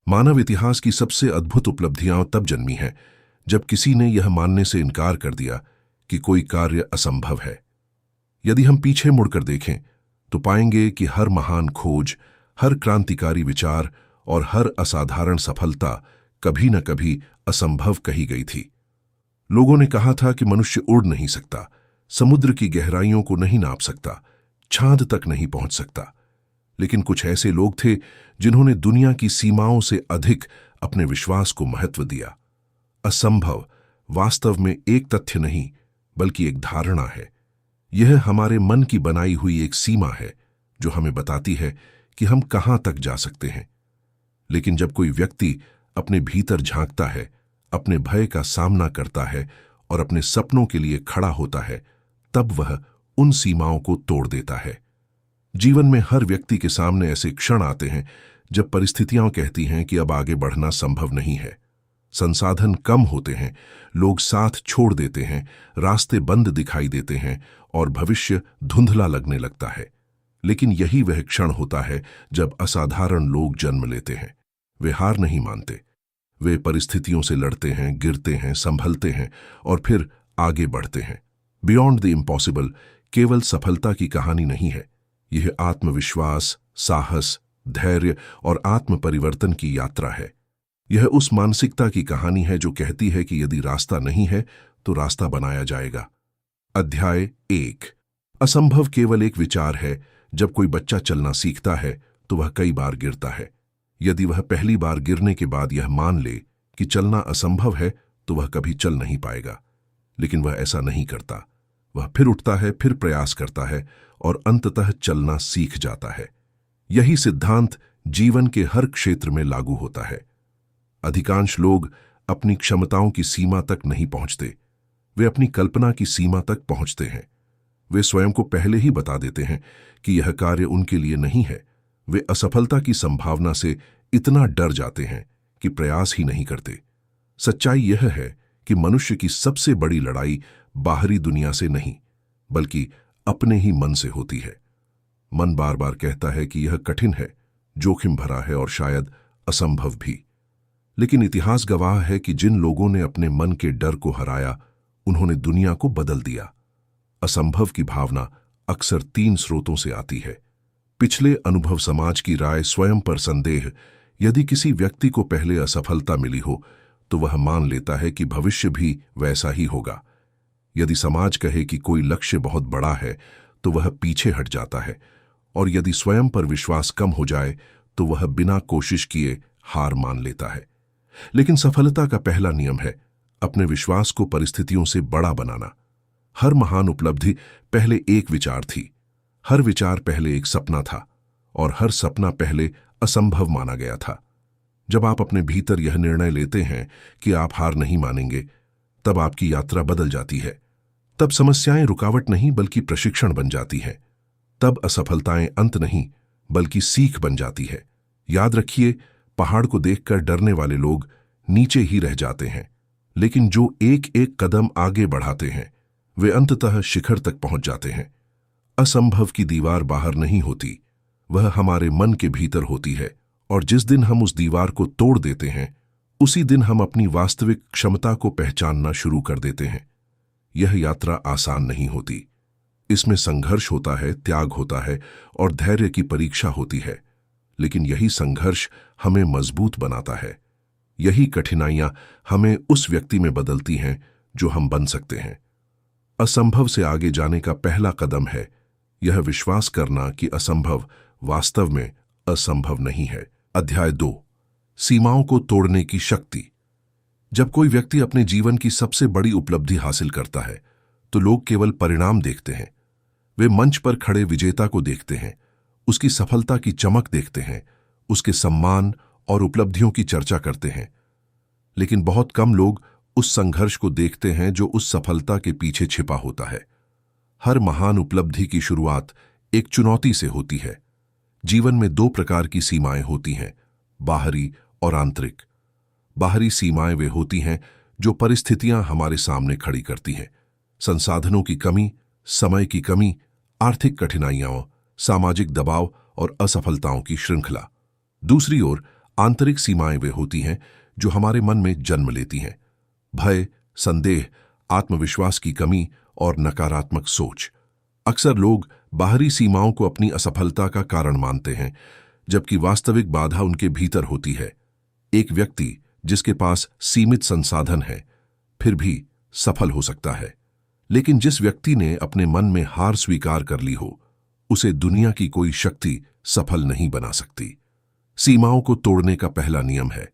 मानव इतिहास की सबसे अद्भुत उपलब्धियां तब जन्मी हैं जब किसी ने यह मानने से इनकार कर दिया कि कोई कार्य असंभव है। यदि हम पीछे मुड़कर देखें तो पाएंगे कि हर महान खोज, हर क्रांतिकारी विचार और हर असाधारण सफलता कभी न कभी असंभव कही गई थी। लोगों ने कहा था कि मनुष्य उड़ नहीं सकता, समुद्र की गहराइयों को नहीं नाप सकता, चांद तक नहीं पहुंच सकता। लेकिन कुछ ऐसे लोग थे जिन्होंने दुनिया की सीमाओं से अधिक अपने विश्वास को महत्व दिया। असंभव वास्तव में एक तथ्य नहीं बल्कि एक धारणा है। यह हमारे मन की बनाई हुई एक सीमा है जो हमें बताती है कि हम कहां तक जा सकते हैं। लेकिन जब कोई व्यक्ति अपने भीतर झांकता है, अपने भय का सामना करता है और अपने सपनों के लिए खड़ा होता है, तब वह उन सीमाओं को तोड़ देता है। जीवन में हर व्यक्ति के सामने ऐसे क्षण आते हैं जब परिस्थितियां कहती हैं कि अब आगे बढ़ना संभव नहीं है। संसाधन कम होते हैं, लोग साथ छोड़ देते हैं, रास्ते बंद दिखाई देते हैं और भविष्य धुंधला लगने लगता है। लेकिन यही वह क्षण होता है जब असाधारण लोग जन्म लेते हैं। वे हार नहीं मानते, वे परिस्थितियों से लड़ते हैं, गिरते हैं, संभलते हैं और फिर आगे बढ़ते हैं। बियॉन्ड द इम्पॉसिबल केवल सफलता की कहानी नहीं है, यह आत्मविश्वास, साहस, धैर्य और आत्म परिवर्तन की यात्रा है। यह उस मानसिकता की कहानी है जो कहती है कि यदि रास्ता नहीं है तो रास्ता बनाया जाएगा। अध्याय 1। असंभव केवल एक विचार है। जब कोई बच्चा चलना सीखता है तो वह कई बार गिरता है। यदि वह पहली बार गिरने के बाद यह मान ले कि चलना असंभव है तो वह कभी चल नहीं पाएगा। लेकिन वह ऐसा नहीं करता। वह फिर उठता है, फिर प्रयास करता है और अंततः चलना सीख जाता है। यही सिद्धांत जीवन के हर क्षेत्र में लागू होता है। अधिकांश लोग अपनी क्षमताओं की सीमा तक नहीं पहुंचते, वे अपनी कल्पना की सीमा तक पहुंचते हैं। वे स्वयं को पहले ही बता देते हैं कि यह कार्य उनके लिए नहीं है। वे असफलता की संभावना से इतना डर जाते हैं कि प्रयास ही नहीं करते। सच्चाई यह है कि मनुष्य की सबसे बड़ी लड़ाई बाहरी दुनिया से नहीं बल्कि अपने ही मन से होती है। मन बार बार कहता है कि यह कठिन है, जोखिम भरा है और शायद असंभव भी। लेकिन इतिहास गवाह है कि जिन लोगों ने अपने मन के डर को हराया, उन्होंने दुनिया को बदल दिया। असंभव की भावना अक्सर 3 स्रोतों से आती है। पिछले अनुभव, समाज की राय, स्वयं पर संदेह। यदि किसी व्यक्ति को पहले असफलता मिली हो तो वह मान लेता है कि भविष्य भी वैसा ही होगा। यदि समाज कहे कि कोई लक्ष्य बहुत बड़ा है तो वह पीछे हट जाता है, और यदि स्वयं पर विश्वास कम हो जाए तो वह बिना कोशिश किए हार मान लेता है। लेकिन सफलता का पहला नियम है अपने विश्वास को परिस्थितियों से बड़ा बनाना। हर महान उपलब्धि पहले एक विचार थी, हर विचार पहले एक सपना था और हर सपना पहले असंभव माना गया था। जब आप अपने भीतर यह निर्णय लेते हैं कि आप हार नहीं मानेंगे, तब आपकी यात्रा बदल जाती है। तब समस्याएं रुकावट नहीं बल्कि प्रशिक्षण बन जाती हैं। तब असफलताएं अंत नहीं बल्कि सीख बन जाती है। याद रखिए, पहाड़ को देखकर डरने वाले लोग नीचे ही रह जाते हैं, लेकिन जो एक एक कदम आगे बढ़ाते हैं वे अंततः शिखर तक पहुंच जाते हैं। असंभव की दीवार बाहर नहीं होती, वह हमारे मन के भीतर होती है, और जिस दिन हम उस दीवार को तोड़ देते हैं उसी दिन हम अपनी वास्तविक क्षमता को पहचानना शुरू कर देते हैं। यह यात्रा आसान नहीं होती, इसमें संघर्ष होता है, त्याग होता है और धैर्य की परीक्षा होती है। लेकिन यही संघर्ष हमें मजबूत बनाता है। यही कठिनाइयां हमें उस व्यक्ति में बदलती हैं जो हम बन सकते हैं। असंभव से आगे जाने का पहला कदम है यह विश्वास करना कि असंभव वास्तव में असंभव नहीं है। अध्याय 2। सीमाओं को तोड़ने की शक्ति। जब कोई व्यक्ति अपने जीवन की सबसे बड़ी उपलब्धि हासिल करता है तो लोग केवल परिणाम देखते हैं। वे मंच पर खड़े विजेता को देखते हैं, उसकी सफलता की चमक देखते हैं, उसके सम्मान और उपलब्धियों की चर्चा करते हैं। लेकिन बहुत कम लोग उस संघर्ष को देखते हैं जो उस सफलता के पीछे छिपा होता है। हर महान उपलब्धि की शुरुआत एक चुनौती से होती है। जीवन में 2 प्रकार की सीमाएं होती हैं, बाहरी और आंतरिक। बाहरी सीमाएं वे होती हैं जो परिस्थितियां हमारे सामने खड़ी करती हैं। संसाधनों की कमी, समय की कमी, आर्थिक कठिनाइयां, सामाजिक दबाव और असफलताओं की श्रृंखला। दूसरी ओर आंतरिक सीमाएं वे होती हैं जो हमारे मन में जन्म लेती हैं। भय, संदेह, आत्मविश्वास की कमी और नकारात्मक सोच। अक्सर लोग बाहरी सीमाओं को अपनी असफलता का कारण मानते हैं, जबकि वास्तविक बाधा उनके भीतर होती है। एक व्यक्ति जिसके पास सीमित संसाधन है फिर भी सफल हो सकता है, लेकिन जिस व्यक्ति ने अपने मन में हार स्वीकार कर ली हो, उसे दुनिया की कोई शक्ति सफल नहीं बना सकती। सीमाओं को तोड़ने का पहला नियम है,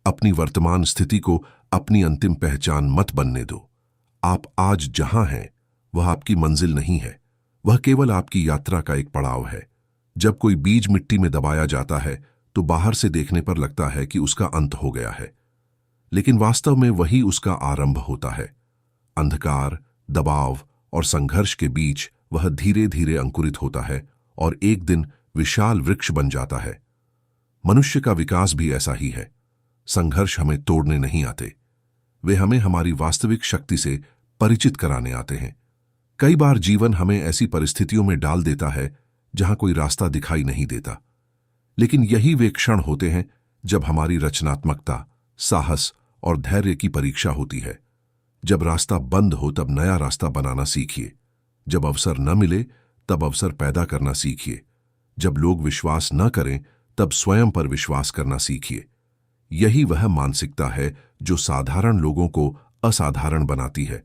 अपनी वर्तमान स्थिति को अपनी अंतिम पहचान मत बनने दो। आप आज जहां हैं वह आपकी मंजिल नहीं है, वह केवल आपकी यात्रा का एक पड़ाव है। जब कोई बीज मिट्टी में दबाया जाता है तो बाहर से देखने पर लगता है कि उसका अंत हो गया है, लेकिन वास्तव में वही उसका आरंभ होता है। अंधकार, दबाव और संघर्ष के बीच वह धीरे धीरे अंकुरित होता है और एक दिन विशाल वृक्ष बन जाता है। मनुष्य का विकास भी ऐसा ही है। संघर्ष हमें तोड़ने नहीं आते, वे हमें हमारी वास्तविक शक्ति से परिचित कराने आते हैं। कई बार जीवन हमें ऐसी परिस्थितियों में डाल देता है जहां कोई रास्ता दिखाई नहीं देता, लेकिन यही वे क्षण होते हैं जब हमारी रचनात्मकता, साहस और धैर्य की परीक्षा होती है। जब रास्ता बंद हो तब नया रास्ता बनाना सीखिए। जब अवसर न मिले तब अवसर पैदा करना सीखिए। जब लोग विश्वास न करें तब स्वयं पर विश्वास करना सीखिए। यही वह मानसिकता है जो साधारण लोगों को असाधारण बनाती है।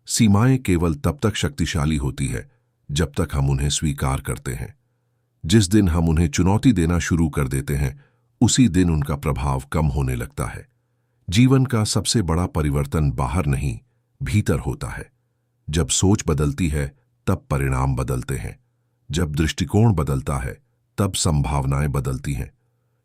सीमाएं केवल तब तक शक्तिशाली होती है जब तक हम उन्हें स्वीकार करते हैं। जिस दिन हम उन्हें चुनौती देना शुरू कर देते हैं, उसी दिन उनका प्रभाव कम होने लगता है। जीवन का सबसे बड़ा परिवर्तन बाहर नहीं, भीतर होता है। जब सोच बदलती है तब परिणाम बदलते हैं। जब दृष्टिकोण बदलता है तब संभावनाएं बदलती हैं।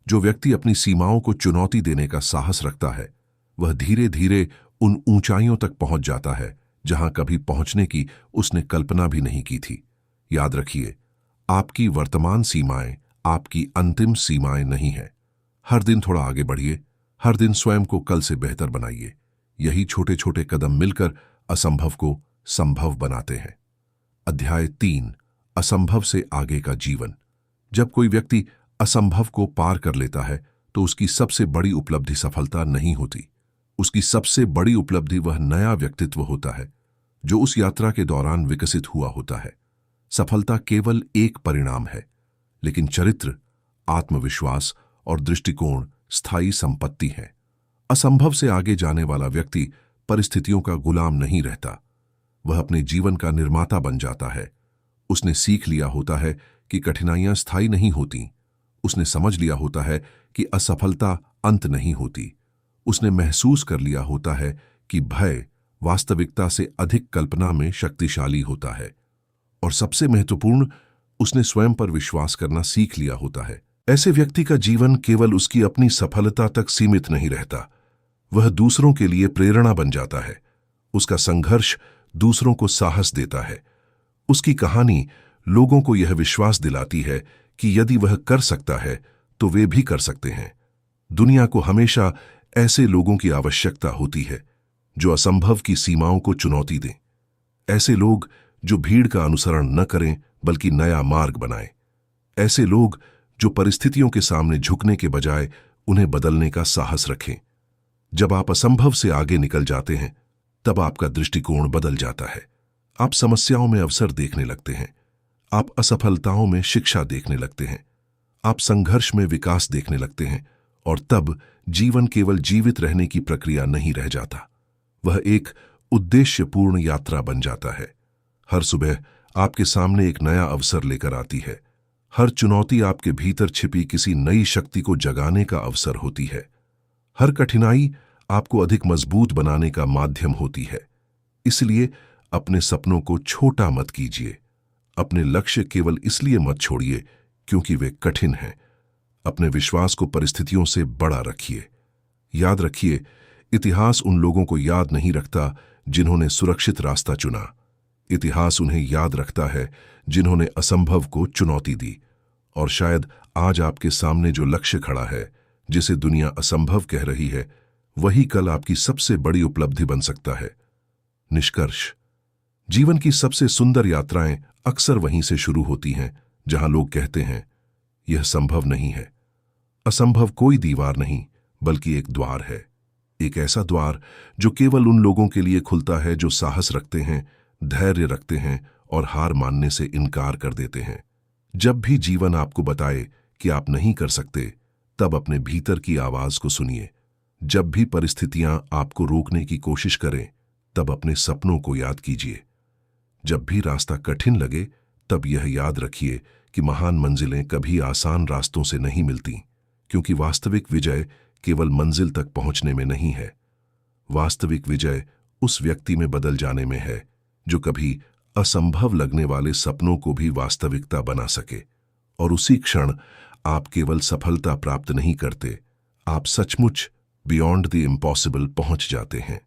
जो व्यक्ति अपनी सीमाओं को चुनौती देने का साहस रखता है, वह धीरे धीरे उन ऊंचाइयों तक पहुंच जाता है जहां कभी पहुंचने की उसने कल्पना भी नहीं की थी। याद रखिए, आपकी वर्तमान सीमाएं आपकी अंतिम सीमाएं नहीं हैं। हर दिन थोड़ा आगे बढ़िए, हर दिन स्वयं को कल से बेहतर बनाइए। यही छोटे छोटे कदम मिलकर असंभव को संभव बनाते हैं। अध्याय 3, असंभव से आगे का जीवन। जब कोई व्यक्ति असंभव को पार कर लेता है तो उसकी सबसे बड़ी उपलब्धि सफलता नहीं होती। उसकी सबसे बड़ी उपलब्धि वह नया व्यक्तित्व होता है जो उस यात्रा के दौरान विकसित हुआ होता है। सफलता केवल एक परिणाम है, लेकिन चरित्र, आत्मविश्वास और दृष्टिकोण स्थायी संपत्ति है। असंभव से आगे जाने वाला व्यक्ति परिस्थितियों का गुलाम नहीं रहता, वह अपने जीवन का निर्माता बन जाता है। उसने सीख लिया होता है कि कठिनाइयां स्थायी नहीं होती। उसने समझ लिया होता है कि असफलता अंत नहीं होती। उसने महसूस कर लिया होता है कि भय वास्तविकता से अधिक कल्पना में शक्तिशाली होता है। और सबसे महत्वपूर्ण, उसने स्वयं पर विश्वास करना सीख लिया होता है। ऐसे व्यक्ति का जीवन केवल उसकी अपनी सफलता तक सीमित नहीं रहता, वह दूसरों के लिए प्रेरणा बन जाता है। उसका संघर्ष दूसरों को साहस देता है। उसकी कहानी लोगों को यह विश्वास दिलाती है कि यदि वह कर सकता है तो वे भी कर सकते हैं। दुनिया को हमेशा ऐसे लोगों की आवश्यकता होती है जो असंभव की सीमाओं को चुनौती दें। ऐसे लोग जो भीड़ का अनुसरण न करें बल्कि नया मार्ग बनाएं। ऐसे लोग जो परिस्थितियों के सामने झुकने के बजाय उन्हें बदलने का साहस रखें। जब आप असंभव से आगे निकल जाते हैं तब आपका दृष्टिकोण बदल जाता है। आप समस्याओं में अवसर देखने लगते हैं, आप असफलताओं में शिक्षा देखने लगते हैं, आप संघर्ष में विकास देखने लगते हैं, और तब जीवन केवल जीवित रहने की प्रक्रिया नहीं रह जाता, वह एक उद्देश्यपूर्ण यात्रा बन जाता है। हर सुबह आपके सामने एक नया अवसर लेकर आती है। हर चुनौती आपके भीतर छिपी किसी नई शक्ति को जगाने का अवसर होती है। हर कठिनाई आपको अधिक मजबूत बनाने का माध्यम होती है। इसलिए अपने सपनों को छोटा मत कीजिए। अपने लक्ष्य केवल इसलिए मत छोड़िए क्योंकि वे कठिन हैं। अपने विश्वास को परिस्थितियों से बड़ा रखिए। याद रखिए, इतिहास उन लोगों को याद नहीं रखता जिन्होंने सुरक्षित रास्ता चुना। इतिहास उन्हें याद रखता है जिन्होंने असंभव को चुनौती दी। और शायद आज आपके सामने जो लक्ष्य खड़ा है, जिसे दुनिया असंभव कह रही है, वही कल आपकी सबसे बड़ी उपलब्धि बन सकता है। निष्कर्ष, जीवन की सबसे सुंदर यात्राएं अक्सर वहीं से शुरू होती हैं जहां लोग कहते हैं यह संभव नहीं है। असंभव कोई दीवार नहीं, बल्कि एक द्वार है। एक ऐसा द्वार जो केवल उन लोगों के लिए खुलता है जो साहस रखते हैं, धैर्य रखते हैं और हार मानने से इनकार कर देते हैं। जब भी जीवन आपको बताए कि आप नहीं कर सकते, तब अपने भीतर की आवाज को सुनिए। जब भी परिस्थितियां आपको रोकने की कोशिश करें, तब अपने सपनों को याद कीजिए। जब भी रास्ता कठिन लगे, तब यह याद रखिए कि महान मंजिलें कभी आसान रास्तों से नहीं मिलती, क्योंकि वास्तविक विजय केवल मंजिल तक पहुंचने में नहीं है। वास्तविक विजय उस व्यक्ति में बदल जाने में है जो कभी असंभव लगने वाले सपनों को भी वास्तविकता बना सके। और उसी क्षण आप केवल सफलता प्राप्त नहीं करते, आप सचमुच बियॉन्ड द इम्पॉसिबल पहुंच जाते हैं।